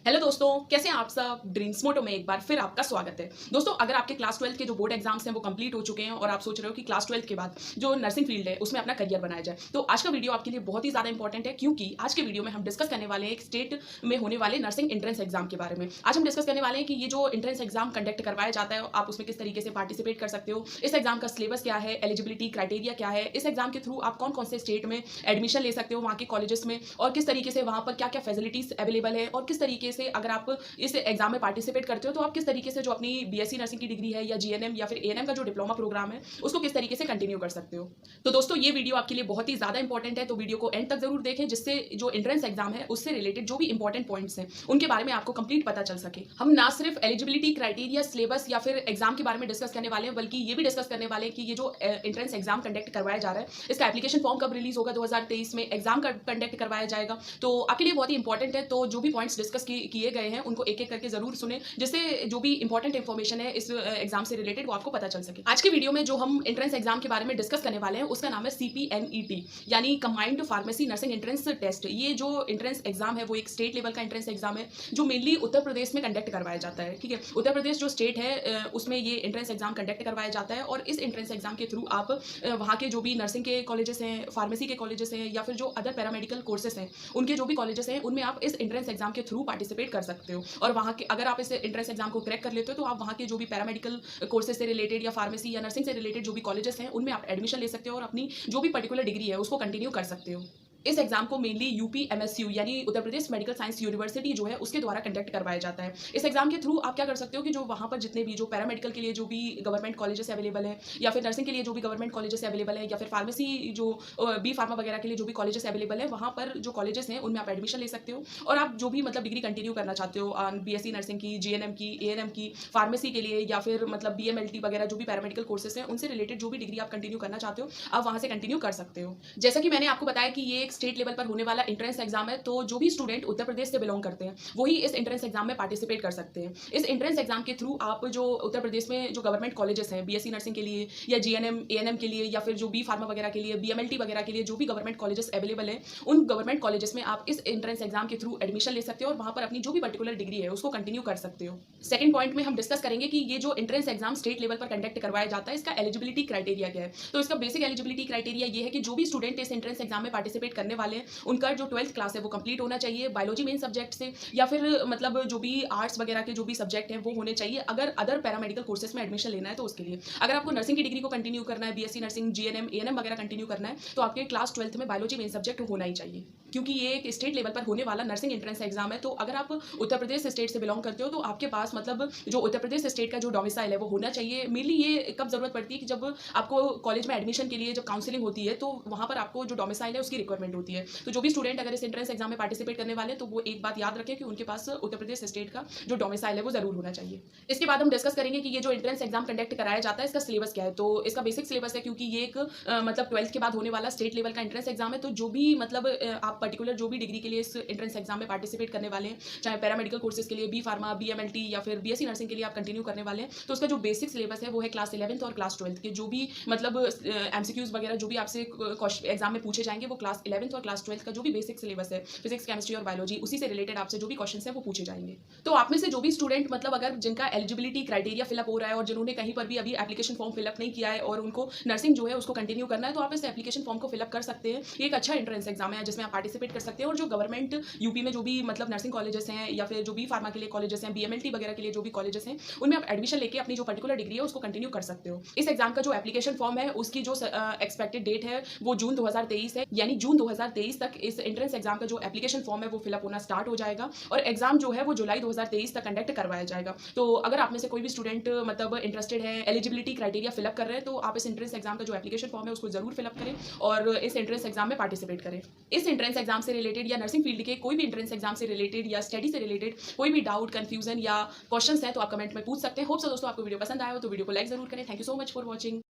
Hello दोस्तों, कैसे हैं आप सब। ड्रीम्स मोटो में एक बार फिर आपका स्वागत है। दोस्तों, अगर आपके क्लास 12 के जो बोर्ड एग्जाम्स हैं वो कंप्लीट हो चुके हैं और आप सोच रहे हो कि क्लास 12 के बाद जो नर्सिंग फील्ड है उसमें अपना करियर बनाया जाए, तो आज का वीडियो आपके लिए बहुत ही ज़्यादा इंपॉर्टेंट है, क्योंकि आज के वीडियो में हम डिस्कस करने वाले हैं एक स्टेट में होने वाले नर्सिंग एंट्रेंस एग्जाम के बारे में। आज हम डिस्कस करने वाले हैं कि ये जो एंट्रेंस एग्जाम कंडक्ट करवाया जाता है, आप उसमें किस तरीके से पार्टिसिपेट कर सकते हो, इस एग्जाम का सिलेबस क्या है, एलिजिबिलिटी क्राइटेरिया क्या है, इस एग्जाम के थ्रू आप कौन कौन से स्टेट में एडमिशन ले सकते हो वहाँ के कॉलेजेस में, और किस तरीके से वहाँ पर क्या क्या फैसिलिटीज अवेलेबल है, और किस तरीके से अगर आप इस एग्जाम में पार्टिसिपेट करते हो तो आप किस तरीके से जो अपनी बीएससी नर्सिंग की डिग्री है या जीएनएम या फिर एएनएम का जो डिप्लोमा प्रोग्राम है उसको किस तरीके से कंटिन्यू कर सकते हो। तो दोस्तों, ये वीडियो आपके लिए बहुत ही ज्यादा इंपॉर्टेंट है, तो वीडियो को एंड तक जरूर देखें, जिससे जो एंट्रेंस एग्जाम है उससे रिलेटेड जो भी इंपॉर्टेंट पॉइंट्स हैं उनके बारे में आपको कंप्लीट पता चल सके। हम ना सिर्फ एलिजिबिलिटी क्राइटेरिया, सिलेबस या फिर एग्जाम के बारे में डिस्कस करने वाले हैं, बल्कि ये भी डिस्कस करने वाले हैं कि ये जो एंट्रेंस एग्जाम कंडक्ट करवाया जा रहा है इसका एप्लीकेशन फॉर्म कब रिलीज होगा, 2023 में एग्जाम कंडक्ट करवाया जाएगा। तो आपके लिए बहुत ही इंपॉर्टेंट है, तो जो भी पॉइंट्स डिस्कस किए गए हैं उनको एक एक करके जरूर सुने, जिससे जो भी इंपॉर्टेंट इन्फॉर्मेशन है इस एग्जाम से रिलेटेड वो आपको पता चल सके। आज के वीडियो में जो हम एंट्रेंस एग्जाम के बारे में डिस्कस करने वाले हैं उसका नाम है CPNET, यानी combined pharmacy nursing entrance test. ये जो एंट्रेंस एग्जाम है वो एक स्टेट लेवल का एंट्रेंस एग्जाम है जो मेनली उत्तर प्रदेश में कंडक्ट करवाया जाता है। ठीक है, उत्तर प्रदेश जो स्टेट है उसमें ये एंट्रेंस एग्जाम कंडक्ट करवाया जाता है, और इस एंट्रेंस एग्जाम के थ्रू आप वहाँ के जो भी नर्सिंग के कॉलेजेस हैं, फार्मेसी के कॉलेजेस हैं, या फिर जो अदर पैरामेडिकल कोर्सेस हैं उनके जो भी कॉलेजेस हैं उनमें आप इस एंट्रेंस एग्जाम के थ्रू पार्टिसिपेट कर सकते हो। और वहाँ के अगर आप इस एंट्रेंस एग्जाम को क्रैक कर लेते हो तो आप वहाँ के जो भी पैरामेडिकल कोर्सेज से रिलेटेड या फार्मेसी या नर्सिंग से रिलेटेड जो भी कॉलेजेस हैं उनमें आप एडमिशन ले सकते हो और अपनी जो भी पर्टिकुलर डिग्री है उसको कंटिन्यू कर सकते हो। इस एग्जाम को मेनली UPMSU यानी Uttar Pradesh medical science university जो है उसके द्वारा कंडक्ट करवाया जाता है। इस एग्जाम के थ्रू आप क्या कर सकते हो कि जो वहाँ पर जितने भी जो पैरामेडिकल के लिए जो भी गवर्नमेंट कॉलेजेस अवेलेबल है, या फिर नर्सिंग के लिए जो भी गवर्नमेंट कॉलेजेस अवेलेबल है, या फिर फार्मेसी जो बी फार्मा वगैरह के लिए जो भी कॉलेजेस अवेलेबल है, वहाँ पर जो कॉलेजेस हैं उनमें आप एडमिशन ले सकते हो। और आप जो भी मतलब डिग्री कंटिन्यू करना चाहते हो BSc नर्सिंग की, GNM की, ANM की, फार्मेसी के लिए, या फिर मतलब BMLT वगैरह जो भी पैरामेडिकल कोर्सेस हैं उनसे रिलेटेड जो भी डिग्री आप कंटिन्यू करना चाहते हो आप वहाँ से कंटिन्यू कर सकते हो। जैसा कि मैंने आपको बताया कि ये एक स्टेट लेवल पर होने वाला एंट्रेंस एग्जाम है, तो जो भी स्टूडेंट उत्तर प्रदेश से बिलोंग करते हैं वही इस एंट्रेंस एग्जाम में पार्टिसिपेट कर सकते हैं। इस एंट्रेंस एग्जाम के थ्रू आप जो उत्तर प्रदेश में जो गवर्नमेंट कॉलेजेस हैं BSc नर्सिंग के लिए या GNM ANM के लिए, या फिर जो बी फार्मा वगैरह के लिए, BMLT वगैरह के लिए जो भी गवर्नमेंट कॉलेजेस अवेलेबल हैं उन गवर्नमेंट कॉलेजेस में आप इस एंट्रेंस एग्जाम के थ्रू एडमिशन ले सकते हो और वहां पर अपनी जो भी पर्टिकुलर डिग्री है उसको कंटिन्यू कर सकते हो। सेकंड पॉइंट में हम डिस्कस करेंगे कि ये जो एंट्रेंस एग्जाम स्टेट लेवल पर कंडक्ट करवाया जाता है इसका एलिजिबिलिटी क्राइटेरिया क्या है। तो इसका बेसिक एलिजिबिलिटी क्राइटेरिया ये है कि जो भी स्टूडेंट इस एंट्रेंस एग्जाम में पार्टिसिपेट करने वाले हैं उनका जो 12th क्लास है वो कंप्लीट होना चाहिए बायोलॉजी मेन सब्जेक्ट से, या फिर मतलब जो भी आर्ट्स वगैरह के जो भी सब्जेक्ट हैं वो होने चाहिए। अगर अदर पैरामेडिकल कोर्सेज में एडमिशन लेना है तो उसके लिए, अगर आपको नर्सिंग की डिग्री को कंटिन्यू करना है, BSc नर्सिंग, GNM ANM वगैरह कंटिन्यू करना है, तो आपके क्लास 12th में बायोलॉजी मेन सब्जेक्ट होना ही चाहिए, क्योंकि ये एक स्टेट लेवल पर होने वाला नर्सिंग एंट्रेंस एग्जाम है। तो अगर आप उत्तर प्रदेश स्टेट से बिलोंग करते हो तो आपके पास मतलब जो उत्तर प्रदेश स्टेट का जो डोमिसाइल है वो होना चाहिए। मेनली ये कब जरूरत पड़ती है कि जब आपको कॉलेज में एडमिशन के लिए जब काउंसलिंग होती है तो वहाँ पर आपको जो डोमिसाइल है उसकी रिक्वायरमेंट होती है। तो जो भी स्टूडेंट अगर इस एंट्रेंस एग्जाम में पार्टिसिपेट करने वाले तो वो एक बात याद रखें कि उनके पास उत्तर प्रदेश स्टेट का जो डोमिसाइल है वो जरूर होना चाहिए। इसके बाद हम डिस्कस करेंगे कि ये जो एंट्रेंस एग्जाम कंडक्ट कराया जाता है इसका सिलेबस क्या है। तो इसका बेसिक सिलेबस है, क्योंकि ये एक मतलब 12th के बाद होने वाला स्टेट लेवल का एंट्रेंस एग्जाम है, तो जो भी मतलब आप पर्टिकुलर जो भी डिग्री के लिए इस एंट्रेंस एग्जाम में पार्टिसिपेट करने वाले हैं, चाहे पैरामेडिकल कोर्सेज के लिए, बी फार्मा, BMLT या फिर BSc नर्सिंग के लिए आप कंटिन्यू करने वाले हैं, तो उसका जो बेसिक सिलेबस है वो है क्लास 11th और क्लास 12th के जो भी मतलब MCQs वगैरह जो भी आपसे एग्जाम में पूछे जाएंगे वो क्लास 11th और क्लास 12th का जो भी बेसिक सिलेबस है, फिजिक्स, केमिस्ट्री और बायोलॉजी, उसी से रिलेटेड आपसे जो भी क्वेश्चन है वो पूछे जाएंगे। तो आप में से जो भी स्टूडेंट मतलब अगर जिनका एलिजिबिलिटी क्राइटेरिया फिलअप हो रहा है और जिन्होंने कहीं पर भी अभी एप्लीकेशन फॉर्म फिलअप नहीं किया है और उनको नर्सिंग जो है उसको कंटिन्यू करना है, तो आप इस एप्लीकेशन फॉर्म को फिलअप कर सकते हैं। ये एक अच्छा एंट्रेंस एग्जाम है जिसमें आप पार्टिसिपेट कर सकते हैं, और जो गवर्नमेंट यूपी में जो भी मतलब नर्सिंग कॉलेजेस हैं या फिर जो बी फार्मा के लिए कॉलेजेस हैं, BMLT वगैरह के लिए जो भी कॉलेजेस हैं उनमें आप एडमिशन लेके अपनी जो पर्टिकुलर डिग्री है उसको कंटिन्यू कर सकते हो। इस एग्जाम का जो एप्लीकेशन फॉर्म है उसकी जो एक्सपेक्टेड डेट है वो जून 2023 है, यानी जून 2023 तक इस एंट्रेंस एग्जाम का जो एप्लीकेशन फॉर्म है वो फिलअप होना स्टार्ट हो जाएगा, और एग्जाम जो है वो जुलाई 2023 तक कंडक्ट करवाया जाएगा। तो अगर आप में से कोई भी स्टूडेंट मतलब इंटरेस्टेड है, एलिजिबिलिटी क्राइटेरिया फिलअप कर रहे हैं, तो आप इस एंट्रेंस एग्जाम का जो एप्लीकेशन फॉर्म है उसको जरूर फिलअप करें और इस एंट्रेंस एग्जाम में पार्टिसिपेट करें। इस एंट्रेंस एग्जाम से रिलेटेड या नर्सिंग फील्ड के कोई भी एंट्रेंस एग्जाम से रिलेटेड या स्टडी से रिलेटेड कोई भी डाउट, कंफ्यूजन या क्वेश्चन है तो आप कमेंट में पूछ सकते हैं। होप सो दोस्तों आपको वीडियो पसंद आया हो तो वीडियो को लाइक जरूर करें। Thank you so much for watching.